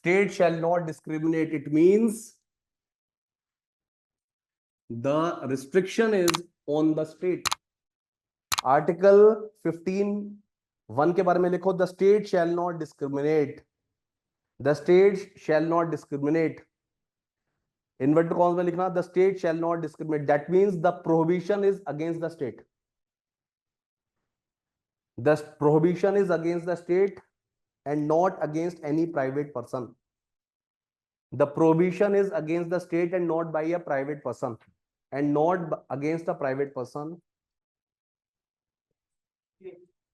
State shall not discriminate. It means the restriction is on the state. Article 15(1) के बारे में लिखो, the state shall not discriminate. The state shall not discriminate. Inverted commas में लिखना, the state shall not discriminate. That means the prohibition is against the state. The prohibition is against the state and not against any private person. The prohibition is against the state and not by a private person, and not against a private person.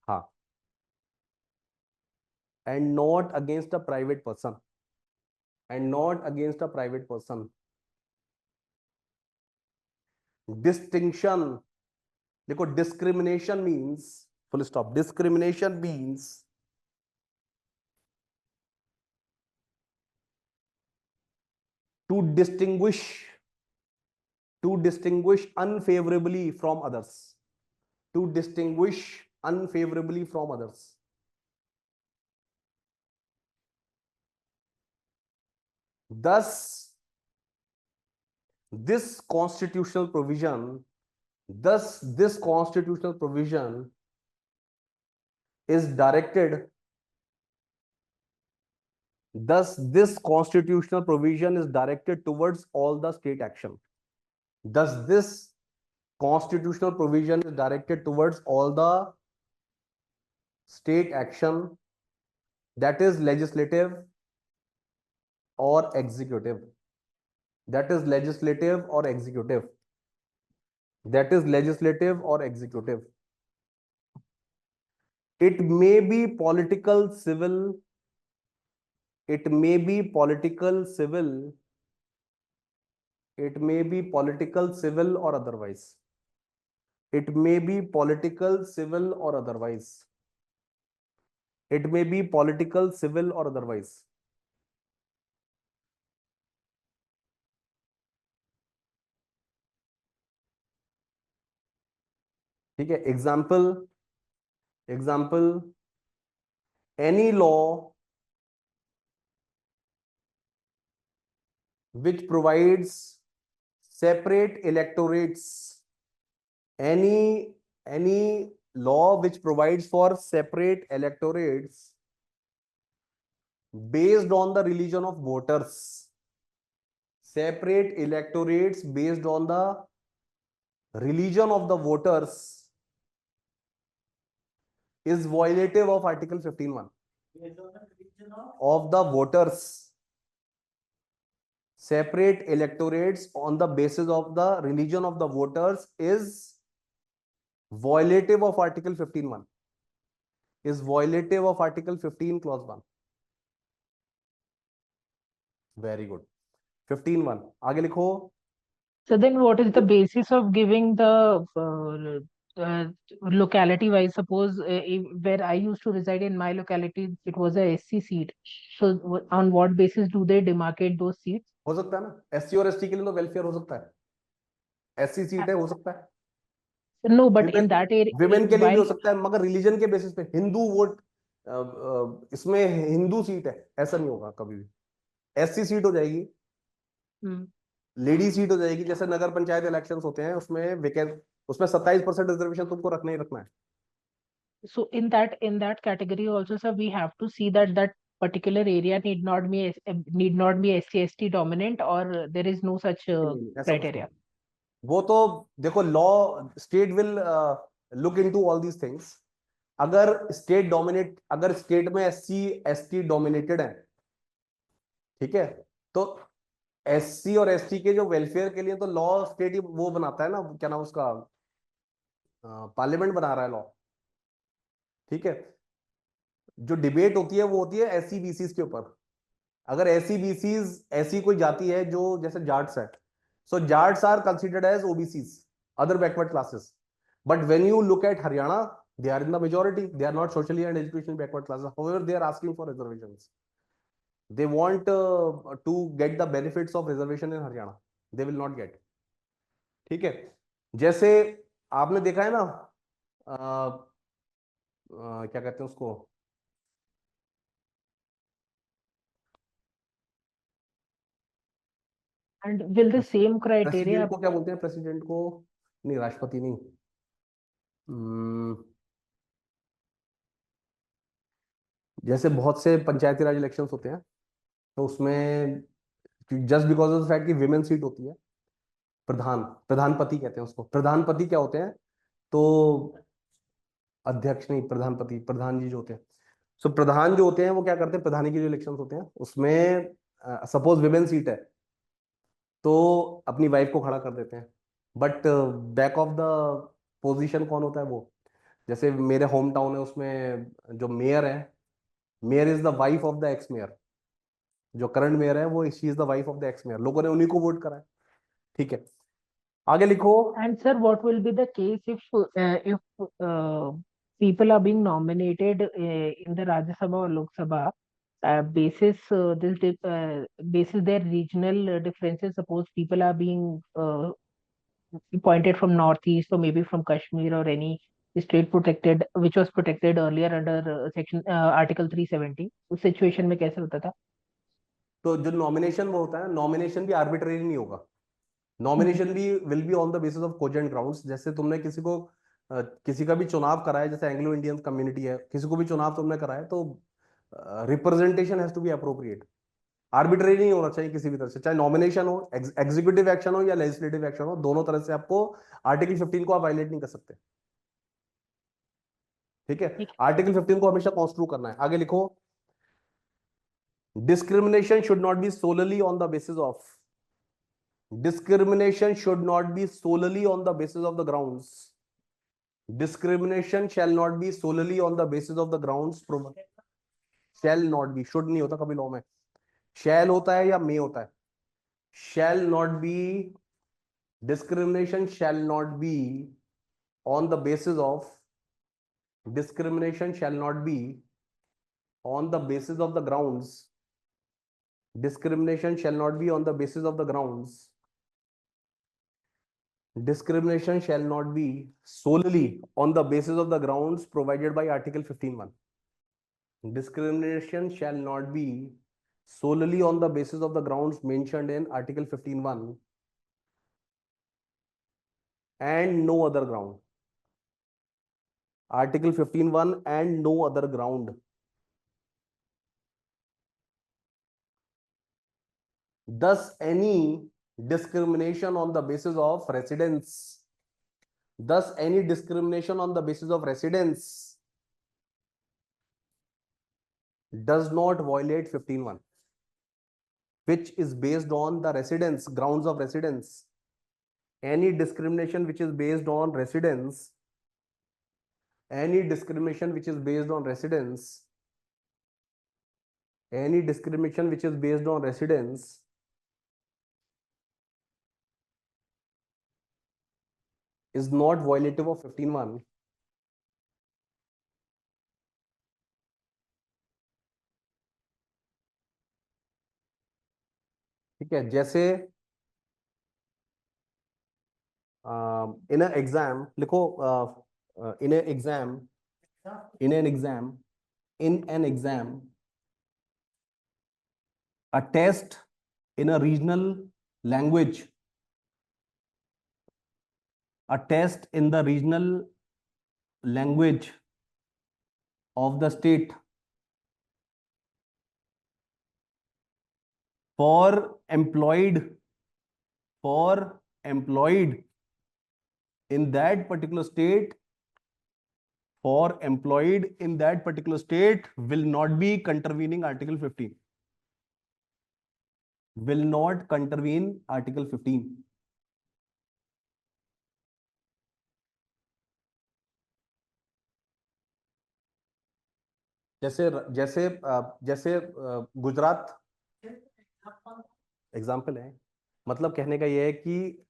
हाँ, and not against a private person, and not against a private person. Distinction, देखो, discrimination means, full stop, discrimination means to distinguish unfavorably from others. To distinguish unfavorably from others. Thus, this constitutional provision is directed. Thus, this constitutional provision is directed towards all the state action. Thus, this constitutional provision is directed towards all the state action, that is legislative or executive. That is legislative or executive. That is legislative or executive. It may be political, civil. It may be political, civil. It may be political, civil, or otherwise. It may be political, civil, or otherwise. It may be political, civil, or otherwise. ठीक है, example, any law which provides separate electorates, any law which provides for separate electorates based on the religion of voters, separate electorates based on the religion of the voters, is violative of Article 15(1). Of the voters, separate electorates on the basis of the religion of the voters is violative of Article 15(1). Is violative of Article 15 clause 1. Very good. 15(1) आगे लिखो. So then what is the basis of giving the locality wise? Suppose where I used to reside in my locality, it was a SC seat. So on what basis do they demarcate those seats? हो सकता है ना, SC और ST के लिए तो welfare हो सकता है. SC सीट है, हो सकता है. No, but in that area, women के लिए भी हो सकता है, मगर रिलीजन के बेसिस पे. हिंदू वोट, इसमें हिंदू सीट है, ऐसा नहीं होगा कभी भी. SC सीट हो जाएगी, लेडी सीट हो जाएगी. जैसे नगर पंचायत इलेक्शंस होते हैं, उसमें 27% रिजर्वेशन तुमको रखना ही रखना है. So in that category also, sir, we have to see that particular area need not be SC/ST dominant, or there is no such criteria. वो तो देखो, law, state will look into all these things. अगर state में SC/ST dominated है, ठीक है, तो SC और ST के जो वेलफेयर के लिए तो लॉ स्टेट वो बनाता है ना, क्या नाम उसका, पार्लियामेंट बना रहा है लॉ. ठीक है, जो डिबेट होती है वो होती है SC/BCs के ऊपर. अगर SC/BCs ऐसी कोई जाति है जो जैसे जाट्स है, so Jats are considered as OBCs, other backward classes. But when you look at Haryana, they are in the majority. They are not socially and educationally backward classes. However, they are asking for reservations. They want to get the benefits of reservation in Haryana. They will not get. ठीक है, जैसे आपने देखा है ना, क्या कहते हैं उसको, And will the same president criteria? को क्या बोलते हैं, प्रेसिडेंट को? नहीं, राष्ट्रपति नहीं। जैसे बहुत से पंचायती राज इलेक्शंस होते हैं, तो उसमें just because of the fact कि विमेन सीट होती है, प्रधानपति कहते हैं उसको। प्रधानपति क्या होते हैं? तो अध्यक्ष नहीं, प्रधानपति, प्रधान जी जो होते हैं। सो प्रधान जो होते हैं वो क्या करते हैं, प्रधानी के जो इलेक्शन होते हैं उसमें सपोज विमेन सीट है, तो अपनी वाइफ को खड़ा कर देते हैं। But back of the position कौन होता है वो? जैसे मेरे होम टाउन है, उसमें जो मेयर है, mayor is the wife of the x mayor. जो करंट मेयर है वो, she is the wife of the x mayor. लोगों ने उन्हीं को वोट करा है। ठीक है, आगे लिखो। And sir, what will be the case if people are being nominated in the Rajya Sabha or Lok Sabha basis their regional differences? Suppose people are being appointed from Northeast or maybe from Kashmir or any state protected, which was protected earlier under section Article 370. उस situation में कैसे होता था? तो जो nomination वो होता है, नॉमिनेशन भी आर्बिट्रेरी नहीं होगा। नॉमिनेशन भी will be on the basis of cogent grounds. जैसे तुमने किसी को किसी का भी चुनाव कराया, जैसे एंग्लो इंडियन कम्युनिटी है, किसी को भी चुनाव तुमने कराया, तो representation has to be appropriate. Arbitrary नहीं होना चाहिए किसी भी तरह से, चाहे नॉमिनेशन हो, एग्जीक्यूटिव एक्शन हो या लेजिस्लेटिव एक्शन हो, दोनों तरह से आपको आर्टिकल 15 को आप वायलेट नहीं कर सकते। ठीक है, ठीक आर्टिकल 15 को हमेशा कॉन्स्ट्रू करना है। आगे लिखो। Discrimination should not be solely on the basis of discrimination should not be solely on the basis of the grounds. Discrimination shall not be solely on the basis of the grounds shall not be, should नहीं होता कभी law में। shall होता है या may होता है। shall not be, discrimination shall not be on the basis of, discrimination shall not be on the basis of the grounds, discrimination shall not be on the basis of the grounds, discrimination shall not be solely on the basis of the grounds provided by Article 15(1). Discrimination shall not be solely on the basis of the grounds mentioned in Article 15(1) and no other ground. Article 15(1) and no other ground. Thus, any discrimination on the basis of residence, thus any discrimination on the basis of residence does not violate 15(1), which is based on the residence, grounds of residence. Any discrimination which is based on residence, any discrimination which is based on residence, any discrimination which is based on residence is not violative of 15(1). ठीक है, जैसे in exam लिखो, in exam, in an exam, in an exam, a test in a regional language, a test in the regional language of the state for employed, for employed in that particular state, for employed in that particular state will not be contravening Article 15, will not contravene Article 15. जैसे जैसे जैसे Gujarat example है। मतलब कहने का यह है कि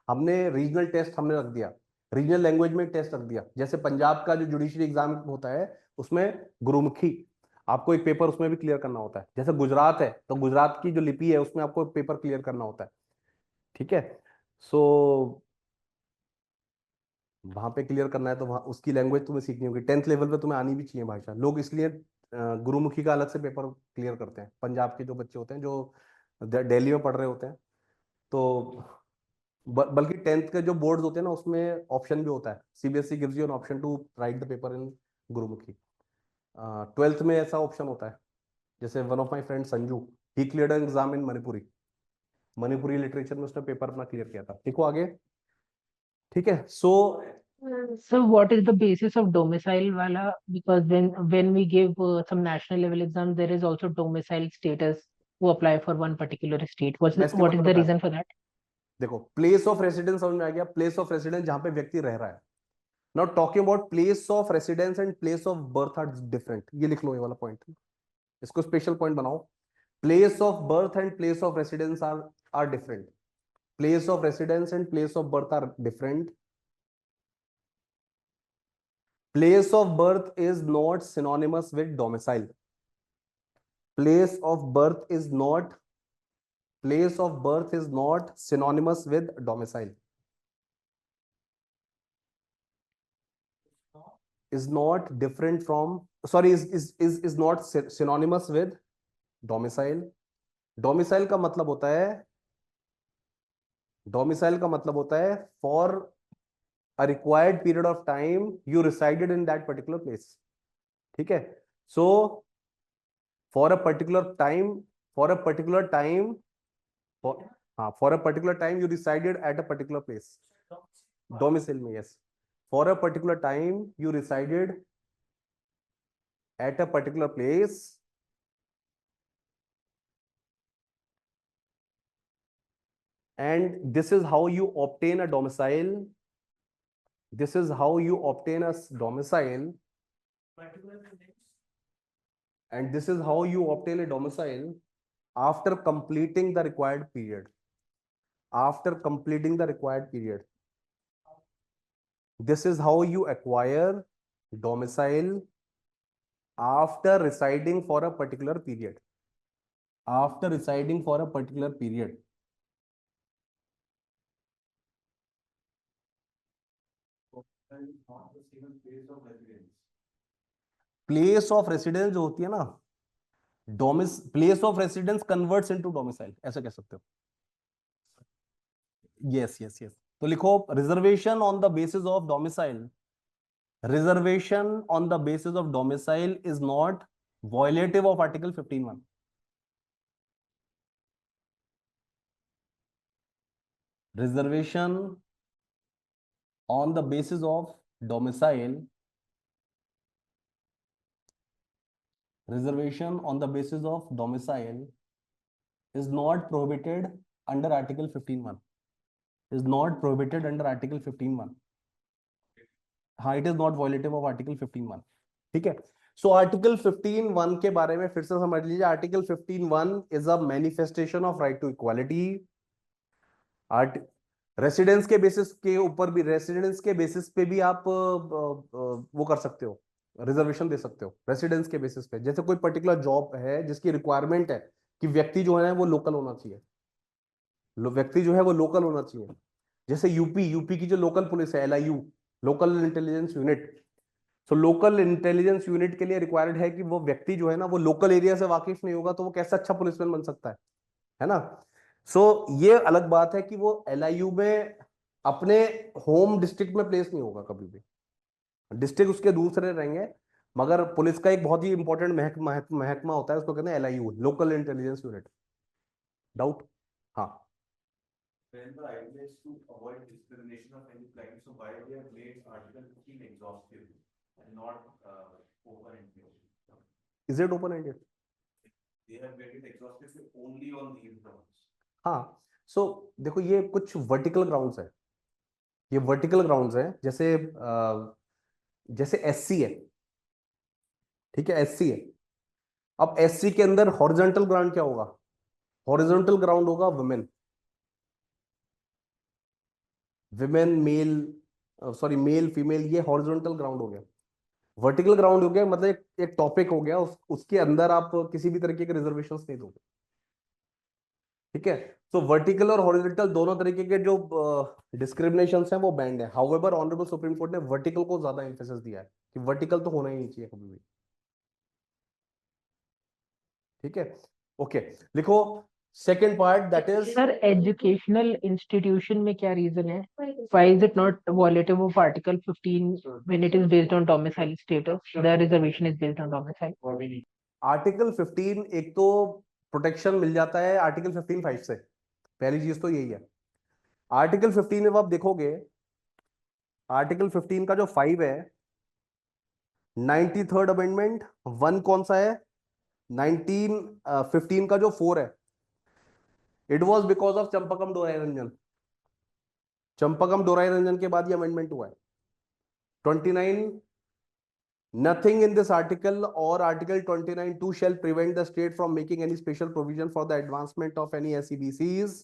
हमने रीजनल टेस्ट हमने रख दिया, रीजनल लैंग्वेज में टेस्ट रख दिया। जैसे पंजाब का जो जुडिशरी एग्जाम होता है उसमें गुरुमुखी, आपको एक पेपर उसमें भी क्लियर करना होता है। जैसे गुजरात है तो गुजरात की जो लिपि है उसमें आपको एक पेपर क्लियर करना होता है। ठीक है, सो वहां पे क्लियर करना है तो वहां उसकी लैंग्वेज तुम्हें सीखनी होगी। 10th लेवल पे तुम्हें आनी भी चाहिए भाषा। लोग इसलिए गुरुमुखी का अलग से पेपर क्लियर करते हैं, पंजाब के जो बच्चे होते हैं जो दिल्ली में पढ़ रहे होते हैं। तो बल्कि 10th के जो बोर्ड्स होते हैं ना उसमें ऑप्शन भी होता है, CBSE gives you an option to write the paper in Gurmukhi. 12th में ऐसा ऑप्शन होता है, जैसे one of my friend Sanju, he cleared an exam in Manipuri, Manipuri literature में उसने पेपर अपना क्लियर किया था। देखो आगे, ठीक है। सो So what is the basis of domicile wala? Because when we give some national level exam, there is also domicile status to apply for one particular state. मैं इसके What is मतलब the बताता reason हूँ। for that? देखो place of residence समझ में आ गया, place of residence जहां पे व्यक्ति रह रहा है। Now talking about place of residence and place of birth are different, ये लिख लो ये वाला पॉइंट, इसको स्पेशल पॉइंट बनाओ। Place of birth and place of residence are different, place of residence and place of birth are different. Place of birth is not synonymous with domicile, place of birth is not, place of birth is not synonymous with domicile, is not different from, sorry, is not synonymous with domicile। domicile का मतलब होता है, domicile का मतलब होता है for a required period of time you resided in that particular place, ठीक है। so for a particular time, for a particular time, for, हाँ, for a particular time you resided at a particular place, domicile में, yes, for a particular time you resided at a particular place and this is how you obtain a domicile, this is how you obtain a domicile, and this is how you obtain a domicile after completing the required period, after completing the required period, this is how you acquire domicile after residing for a particular period, after residing for a particular period। Place of residence जो होती है ना, domicile place of residence converts into domicile, ऐसा कह सकते हो। Yes yes yes, तो लिखो reservation on the basis of domicile, reservation on the basis of domicile is not violative of article 15(1). Reservation on the basis of domicile, reservation on the basis of domicile is not prohibited under article 15(1), is not prohibited under article 15(1). हाँ, it is not violative of article 15(1), ठीक है। So article 15(1) के बारे में फिर से समझ लीजिए। Article 15(1) is a manifestation of right to equality. Art residence के बेसिस के ऊपर भी, रेसिडेंस के बेसिस पे भी आप वो कर सकते हो, रिजर्वेशन दे सकते हो रेसिडेंस के बेसिस पे। जैसे कोई पर्टिकुलर जॉब है जिसकी रिक्वायरमेंट है कि व्यक्ति जो है वो लोकल होना चाहिए, व्यक्ति जो है वो लोकल होना चाहिए। जैसे यूपी की जो लोकल पुलिस है, LIU, local intelligence unit, so local intelligence unit के लिए रिक्वायर्ड है कि वो व्यक्ति जो है ना वो लोकल एरिया से वाकिफ नहीं होगा तो वो कैसे अच्छा पुलिसमैन बन सकता है ना। सो ये अलग बात है कि वो LIU में अपने होम डिस्ट्रिक्ट में प्लेस नहीं होगा कभी भी, डिस्ट्रिक्ट उसके दूसरे रहेंगे, मगर पुलिस का एक बहुत ही इंपॉर्टेंट महकमा होता है, उसको कहते हैं LIU, local intelligence unit. Doubt? हाँ। When the idea is to avoid discrimination of any client, so why they have made Article 15 exhaustive and not open-ended? Is it open-ended? They have made it exhaustive only on these grounds. हाँ, सो देखो ये कुछ vertical grounds है, ये vertical grounds है, जैसे जैसे SC है, ठीक है, SC है। अब SC के अंदर हॉरिजॉन्टल ग्राउंड क्या होगा? हॉरिजॉन्टल ग्राउंड होगा women, women male, sorry male female, ये हॉरिजॉन्टल ग्राउंड हो गया। वर्टिकल ग्राउंड हो गया मतलब एक टॉपिक हो गया, उसके अंदर आप किसी भी तरीके के रिजर्वेशंस नहीं दोगे, ठीक है। तो वर्टिकल और हॉरिजॉन्टल दोनों तरीके के जो डिस्क्रिमिनेशंस हैं वो बैंड है। हाउएवर ऑनरेबल सुप्रीम कोर्ट ने वर्टिकल को ज्यादा एम्फेसिस दिया है कि वर्टिकल तो होना ही नहीं चाहिए कभी भी, ठीक है। ओके, लिखो second part that is sir educational institution में क्या रीजन है? Why is it not violative of article 15 when it is based on domicile status? The reservation is based on domicile. Article 15 एक तो प्रोटेक्शन मिल जाता है article 15(5) से, पहली चीज तो यही है। आर्टिकल 15 में आप देखोगे, आर्टिकल 15 का जो 5 है, 93rd अमेंडमेंट 1 कौन सा है, 1915 का जो 4 है, it was because of Champakam Dorairajan. Champakam Dorairajan के बाद ये अमेंडमेंट हुआ है। 29, nothing in this article or article 29(2) shall prevent the state from making any special provision for the advancement of any SEBCs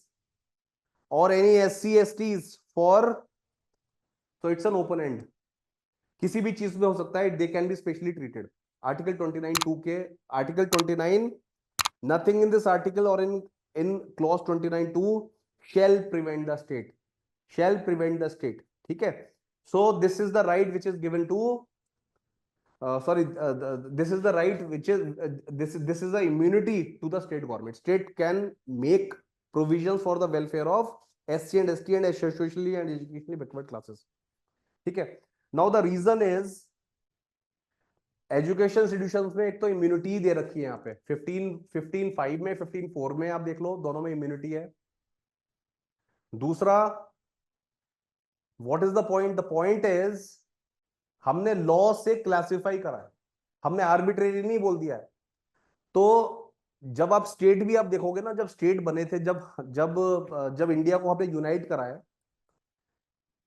or any SC/STs for, so it's an open end, किसी भी चीज में हो सकता है, they can be specially treated। Article 29(2) के article 29, nothing in this article or in clause 29(2) shall prevent the state, shall prevent the state, ठीक है। so this is the right which is given to this is the right which is this is the immunity to the state government। State can make provisions for the welfare of SC and ST and socially and educationally backward classes, ठीक है। Now the reason is education institutions में एक तो immunity दे रखी है यहाँ पे 15(5) में, 15(4) में आप देख लो, दोनों में इम्यूनिटी है। दूसरा, what is the point? The point is हमने लॉ से क्लासिफाई करा है, हमने आर्बिट्रेरी नहीं बोल दिया है। तो जब आप स्टेट भी आप देखोगे ना, जब स्टेट बने थे, जब जब जब इंडिया को हमने यूनाइट कराया,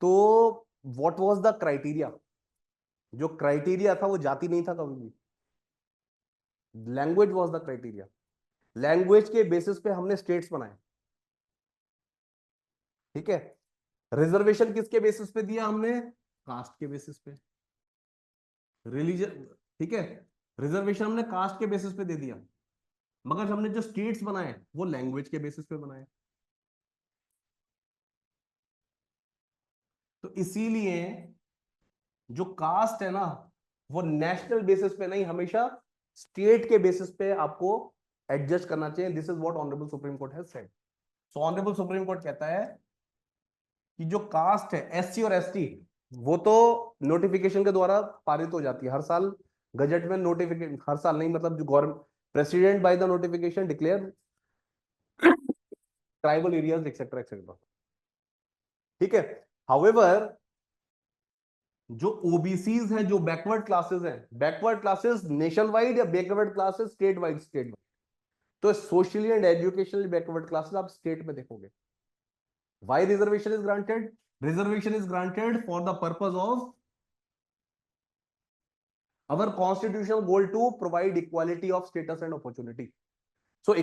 तो व्हाट वाज द क्राइटेरिया? जो क्राइटेरिया था वो जाति नहीं था कभी भी, language was the criteria. Language के बेसिस पे हमने स्टेट्स बनाए, ठीक है। रिजर्वेशन किसके बेसिस पे दिया हमने? कास्ट के बेसिस पे। रिलीजन, ठीक है, रिजर्वेशन हमने कास्ट के बेसिस पे दे दिया, मगर हमने जो स्टेट्स बनाए वो लैंग्वेज के बेसिस पे बनाए। तो इसीलिए जो कास्ट है ना, वो नेशनल बेसिस पे नहीं, हमेशा स्टेट के बेसिस पे आपको एडजस्ट करना चाहिए। This is what honourable supreme court has said. So honourable supreme court कहता है कि जो कास्ट है, एससी और एसटी, वो तो नोटिफिकेशन के द्वारा पारित हो जाती है हर साल, गजट में नोटिफिकेशन, हर साल नहीं, मतलब जो government president by the notification declare tribal areas etcetera etcetera, ठीक है। हाउएवर जो ओबीसीज हैं, जो बैकवर्ड क्लासेस हैं, बैकवर्ड क्लासेस नेशन वाइड या backward classes statewide? Statewide. तो socially and educationally backward classes आप स्टेट में देखोगे। Why reservation is granted? Reservation is granted for the purpose of our constitutional goal to provide equality of status and opportunity। so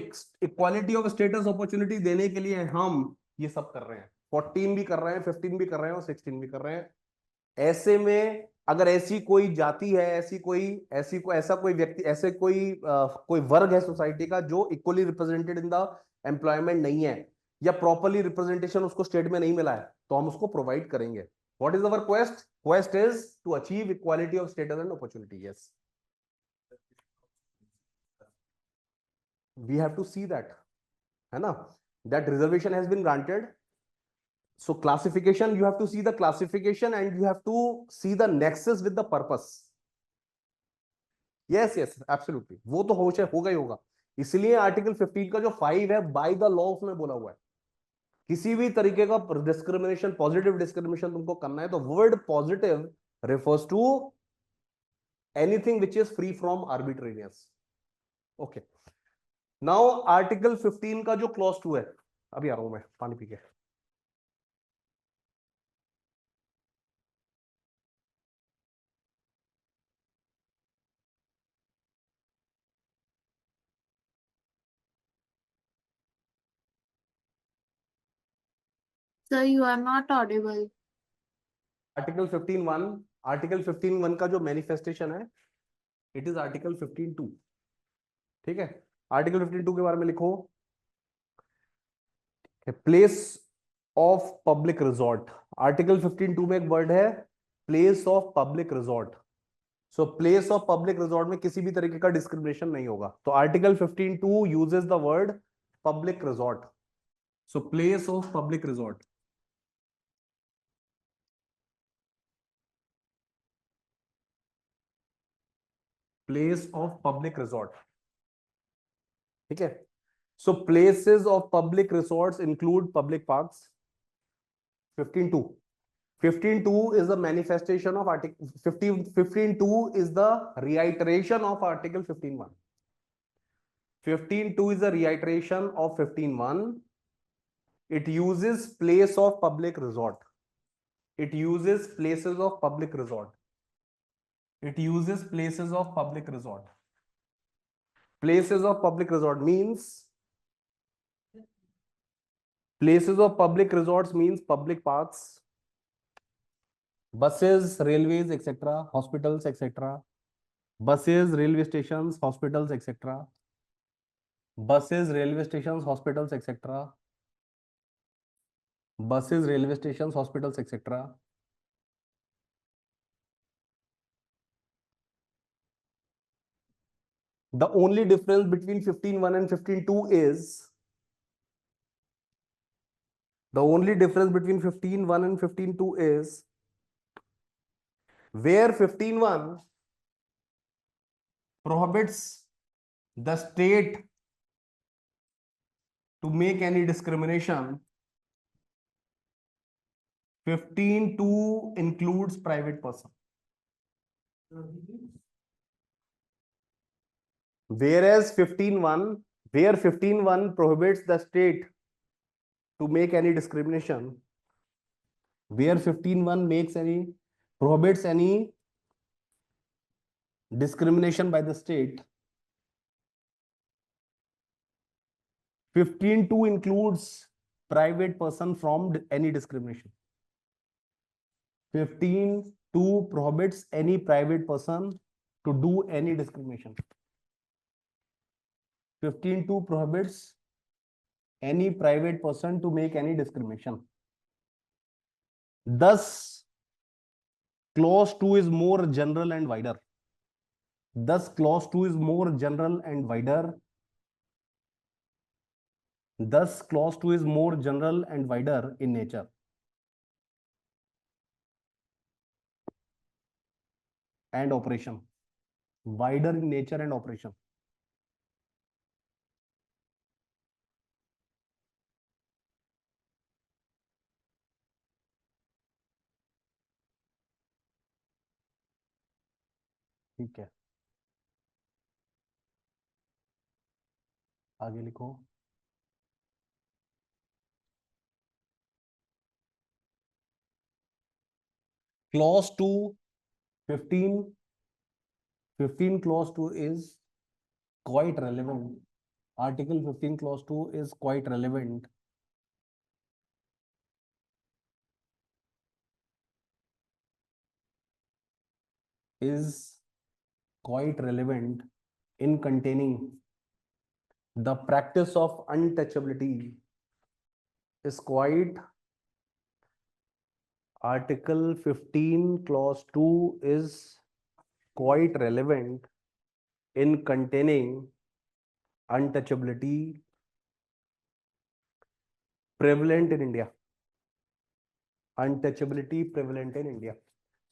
equality of status opportunity देने के लिए हम ये सब कर रहे हैं, 14 भी कर रहे हैं, 15 भी कर रहे हैं और 16 भी कर रहे हैं। ऐसे में अगर ऐसी कोई जाति है, ऐसा कोई व्यक्ति, ऐसे कोई वर्ग है सोसाइटी का जो equally represented in the employment नहीं है, या प्रॉपरली रिप्रेजेंटेशन उसको स्टेट में नहीं मिला है, तो हम उसको प्रोवाइड करेंगे। What is our quest? Quest is to achieve equality of status and opportunity. Yes, we have to see that, है ना, that reservation has been granted. So classification, you have to see the classification and you have to see the nexus with the purpose. Yes, yes, absolutely, वो तो होगा ही होगा। इसलिए article 15 का जो 5 है, बाय द लॉ उसमें बोला हुआ है, किसी भी तरीके का डिस्क्रिमिनेशन, पॉजिटिव डिस्क्रिमिनेशन तुमको करना है तो word positive refers to anything which is free from arbitrariness. Okay, now article 15 का जो क्लॉज 2 है, अभी आ रहा हूं मैं, पानी पी के। Sir, you are not audible. Article 15(1), article 15(1) का जो मैनिफेस्टेशन है, इट इज आर्टिकल 15(2), ठीक है। आर्टिकल 15(2) के बारे में लिखो, place of public resort. Article 15(2) में एक वर्ड है place of public resort. So place of public resort में किसी भी तरीके का डिस्क्रिमिनेशन नहीं होगा। तो article 15(2) uses the word public resort. So place of public resort. Place of public resort. ठीक है. So places of public resorts include public parks. 15.2. 15.2 is the manifestation of article 15.2 is the reiteration of article 15.1. 15.2 is the reiteration of 15.1. It uses place of public resort. It uses places of public resort. It uses places of public resort. Places of public resort means places of public resorts means public parks, buses, railways, etc., hospitals, etc. Buses, railway stations, hospitals, etc. Buses, railway stations, hospitals, etc. Buses, railway stations, hospitals, etc. The only difference between 15.1 and 15.2 is the only difference between 15.1 and 15.2 is where 15.1 prohibits the state to make any discrimination, 15.2 includes private person. Whereas 15.1, where 15.1 prohibits the state to make any discrimination, where 15.1 makes any prohibits any discrimination by the state, 15.2 includes private person from any discrimination. 15.2 prohibits any private person to do any discrimination. 15.2 prohibits any private person to make any discrimination. Thus, clause 2 is more general and wider. Thus, clause 2 is more general and wider. Thus, clause 2 is more general and wider in nature. And operation. Wider in nature and operation. ठीक है, आगे लिखो. Clause 2, 15 clause 2 is quite relevant. Article 15 clause 2 is quite relevant. Is quite relevant in containing the practice of untouchability. Is quite Article 15 clause 2 is quite relevant in containing untouchability prevalent in India. Untouchability prevalent in India.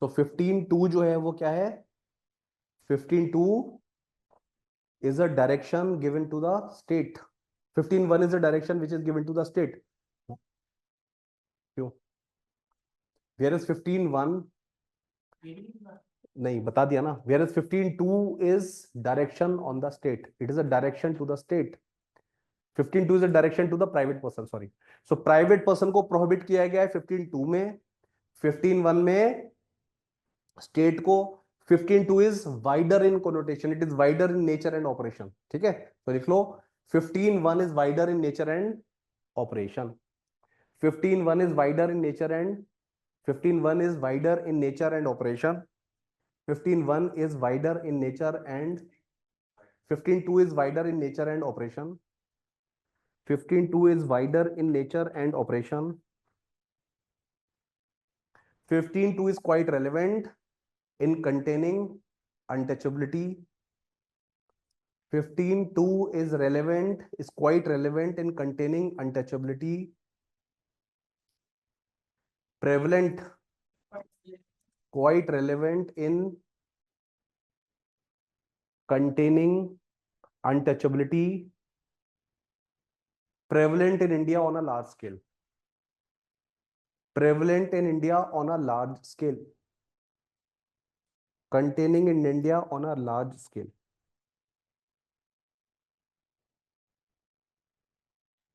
So 15.2 जो है वो क्या है? 15.2 is a direction given to the state. 15.1 is a direction which is given to the state. क्यों? Whereas 15.1 नहीं बता दिया ना. Whereas 15.2 is direction on the state. It is a direction to the state. 15.2 is a direction to the private person. Sorry. So private person को prohibit किया गया है 15.2 में. 15.1 में state को 15.2 is wider in connotation. It is wider in nature and operation. ठीक है? तो लिख लो 15.1 is wider in nature and operation. 15.1 is wider in nature and 15.1 is wider in nature and operation. 15.1 is wider in nature and 15.2 is wider in nature and operation. 15.2 is wider in nature and operation. 15.2 is quite relevant in containing untouchability. 15.2 is relevant, is quite relevant in containing untouchability. Prevalent, quite relevant in containing untouchability. Prevalent in India on a large scale. Prevalent in India on a large scale. Containing in India on a large scale.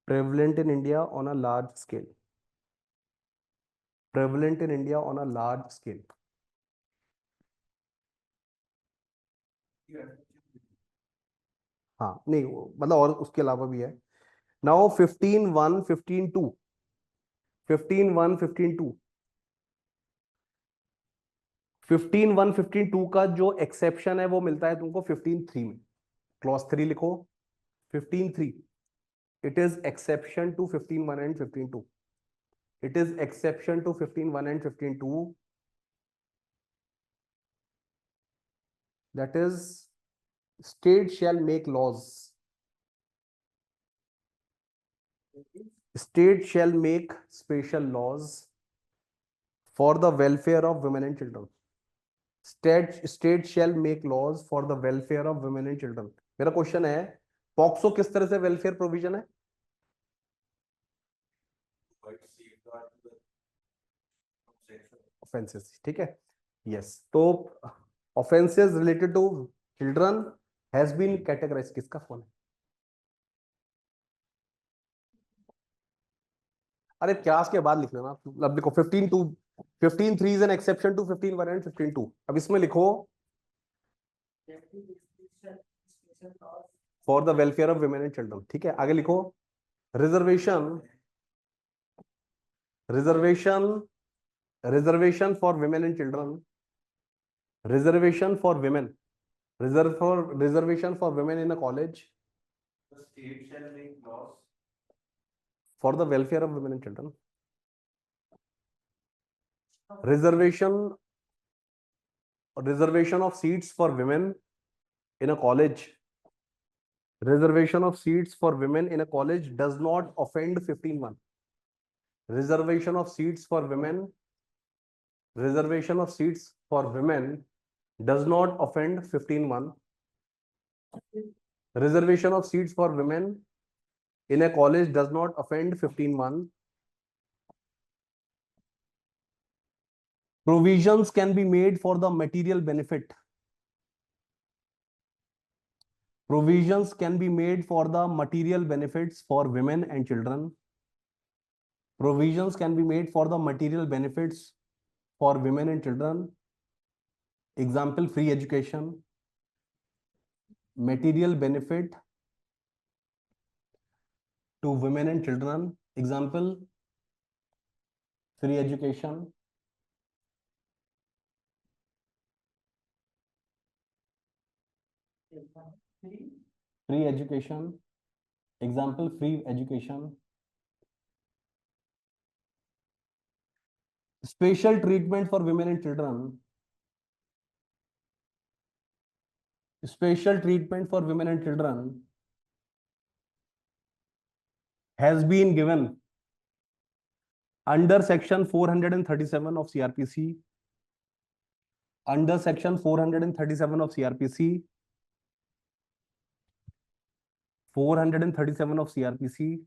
Prevalent in India on a large scale. Prevalent in India on a large scale. हाँ नहीं मतलब और उसके अलावा भी है. Now 15.1, 15.2, 15.1, 15.2, 15.1, 15.2 का जो एक्सेप्शन है वो मिलता है तुमको 15.3 में. क्लॉज 3 लिखो. 15.3, it is exception to 15.1 and 15.2. It is exception to 15.1 and 15.2. That is, state shall make laws. State shall make special laws for the welfare of women and children. State shall make laws for the welfare of women and children. मेरा question है, POCSO किस तरह से welfare provision है? Offences, ठीक है. Yes, तो offences related to children has been categorize. किसका फोन है? अरे क्लास के बाद लिख लेना. अब लिखो 15.2, 15.3 is an exception to 15.1 and 15.2. अब इसमें लिखो for the welfare of women and children. ठीक है, आगे लिखो reservation, reservation, reservation for women and children, reservation for women, reservation for women in a college. The state shall make laws For the welfare of women and children. Reservation, reservation of seats for women in a college. Reservation of seats for women in a college does not offend 15.1. Reservation of seats for women, reservation of seats for women does not offend 15.1. Reservation of seats for women in a college does not offend 15.1. Provisions can be made for the material benefit. Provisions can be made for the material benefits for women and children. Provisions can be made for the material benefits for women and children. Example, free education. Material benefit to women and children. Example, free education. Free education. Example, free education. Special treatment for women and children. Special treatment for women and children has been given under section 437 of CRPC. Under section 437 of CRPC. 437 of CRPC.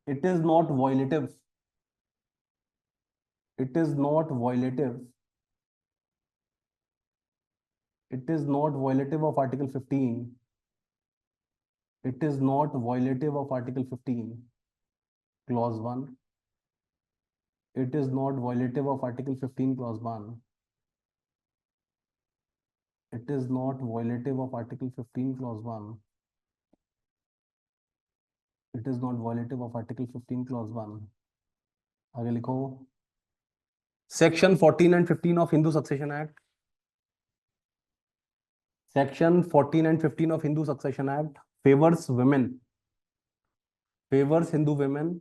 It is not violative. It is not violative. It is not violative of Article 15. It is not violative of Article 15, Clause 1. It is not violative of Article 15, Clause 1. It is not violative of Article 15, Clause 1. It is not violative of Article 15, Clause 1. आगे लिखो. Section 14 and 15 of Hindu Succession Act. Section 14 and 15 of Hindu Succession Act favors women, favors Hindu women.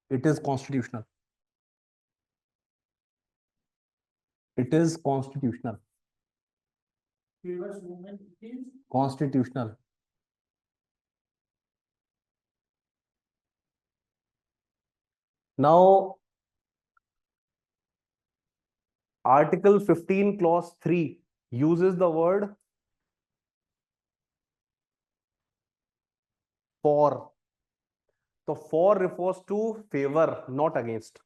It is constitutional. It is constitutional. favors women is constitutional. Now, Article 15, Clause 3 uses the word for. So, for refers to favor, not against.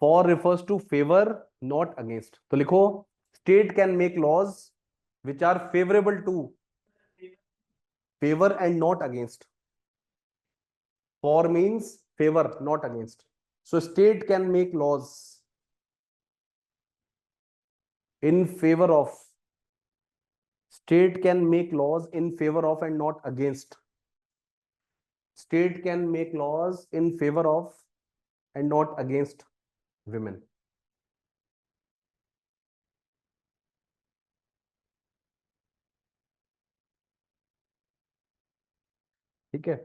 For refers to favor, not against. तो लिखो, state can make laws which are favorable to, favor and not against. For means favor, not against. So, state can make laws in favor of. State can make laws in favor of and not against. State can make laws in favor of and not against women. ठीक है.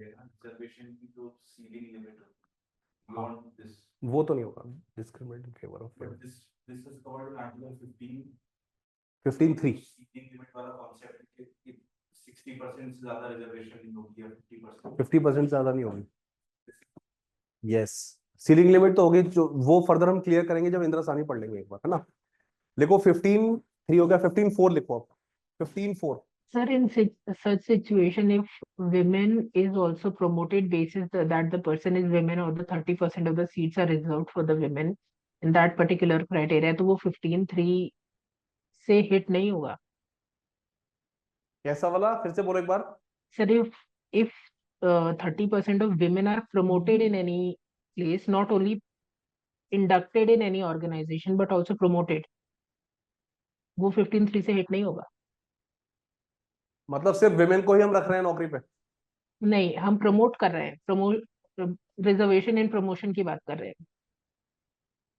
Reservation की जो ceiling limit beyond this, वो तो नहीं होगा. Discriminate in favor of but women. this is covered in Article 15. 15(3). Ceiling limit वाला concept कि 60% से ज्यादा रिजर्वेशन नहीं होगी या 50%. 50% ज्यादा नहीं होगी. यस, सीलिंग लिमिट तो होगी. जो वो फर्दर हम क्लियर करेंगे जब इंद्रासानी पढ़ लेंगे एक बार, है ना. लिखो 15(3) हो गया. 15(4) लिखो आप. 15(4). Sir, in such situation, if women is also promoted basis that the person is women or the 30% of the seats are reserved for the women in that particular criteria, तो वो 15(3) से hit नहीं होगा. कैसा वाला? फिर से बोलो एक बार. Sir, if 30% of women are promoted in any place, not only inducted in any organization but also promoted, वो 15(3) से hit नहीं होगा. मतलब सिर्फ विमेन को ही हम रख रहे हैं नौकरी पे? नहीं, हम प्रमोट कर रहे हैं. रिजर्वेशन इन प्रमोशन की बात कर रहे हैं.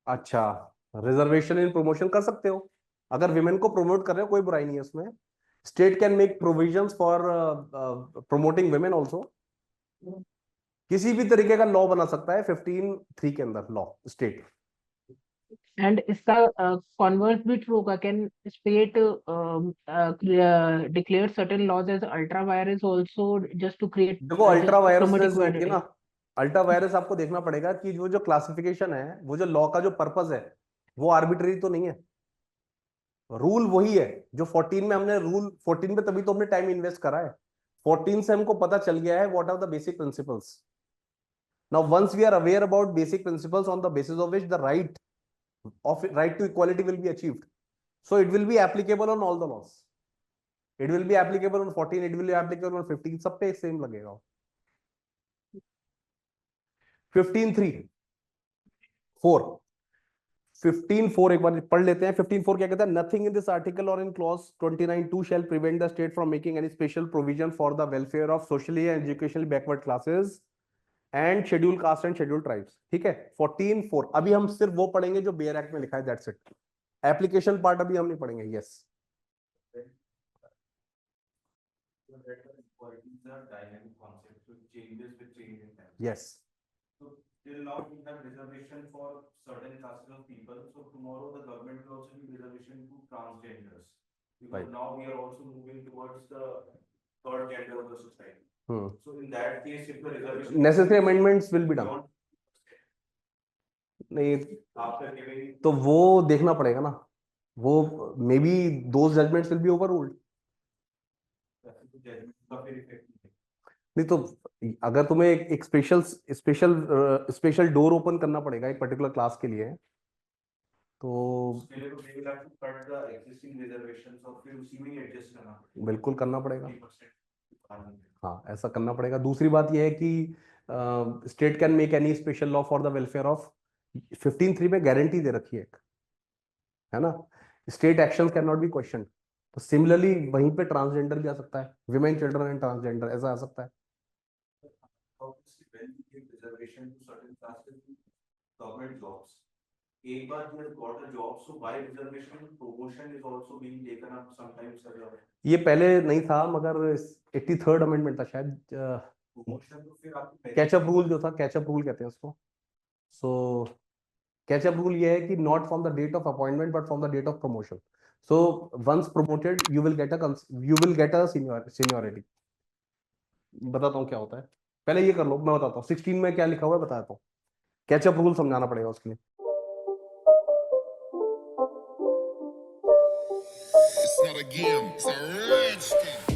अच्छा, रिजर्वेशन इन प्रमोशन कर सकते हो. अगर विमेन को प्रमोट कर रहे हो कोई बुराई नहीं है उसमें. State can make provisions for promoting women also. किसी भी तरीके का लॉ बना सकता है 15(3) के अंदर लॉ स्टेट. एंड इसका कॉन्वर्स भी ट्रू होगा. Can state declare certain laws as ultra vires also just to create. देखो अल्ट्रा वायरस होगी ना. अल्ट्रा वायरस आपको देखना पड़ेगा कि वो जो क्लासिफिकेशन है, वो जो लॉ का जो पर्पस है, वो आर्बिट्रेरी तो नहीं है. रूल वही है जो 14 में हमने रूल 14 में, तभी तो हमने टाइम इन्वेस्ट करा है. 14 से हमको पता चल गया है what are the basic principles. Now once we are aware about basic principles on the basis of which the right to equality will be achieved, so it will be applicable on all the laws. It will be applicable on 14, it will be applicable on 15, सब पे same लगेगा. 15(3) 4. 15(4) एक बार पढ़ लेते हैं. 15(4) क्या कहता है? Nothing in this article or in clause 29(2) shall prevent the state from making any special provision for the welfare of socially and educationally backward classes and scheduled caste and scheduled tribes. ठीक है. 14(4). अभी हम सिर्फ वो पढ़ेंगे जो bare act में लिखा है. That's it. एप्लीकेशन पार्ट अभी हम नहीं पढ़ेंगे. Yes. Yes. Till now we have reservation for certain classes of people. So tomorrow the government will also give reservation to transgenders. Because Right. now we are also moving towards the third gender of the society. Hmm. So in that case, if the reservation Necessary amendments will be done. नहीं after giving, तो वो देखना पड़ेगा ना. वो may be those judgments will be overruled. judgment का फिर effect नहीं है. नहीं तो अगर तुम्हें एक स्पेशल डोर ओपन करना पड़ेगा एक पर्टिकुलर क्लास के लिए, तो उसके लिए तो they will have to cut the existing reservations और फिर उसी में एडजस्ट करना पड़ेगा. बिल्कुल करना पड़ेगा. 50% हाँ, ऐसा करना पड़ेगा. दूसरी बात यह है कि state can make any special law for the welfare of. 15(3) में गारंटी दे रखी है एक, है ना. State action can not be question. तो सिमिलरली वहीं पे ट्रांसजेंडर भी आ सकता है. विमेन, चिल्ड्रन एंड ट्रांसजेंडर ऐसा आ सकता है. when we give reservation to certain classes in government jobs, एक बार he has got a job, so by reservation promotion is also being taken up sometimes as a. ये पहले नहीं था, मगर 83rd amendment था शायद. प्रमोशन तो फिर आपको कैचअप रूल जो था, कैचअप रूल कहते हैं उसको। सो कैचअप रूल ये है कि not from the date of appointment but from the date of promotion. So once promoted you will get a seniority. बताता हूँ क्या होता है, पहले ये कर लो, मैं बताता हूँ 16 में क्या लिखा हुआ है बताता हूँ। कैचअप रूल समझाना पड़ेगा उसके लिए। It's not a game, it's a rich thing.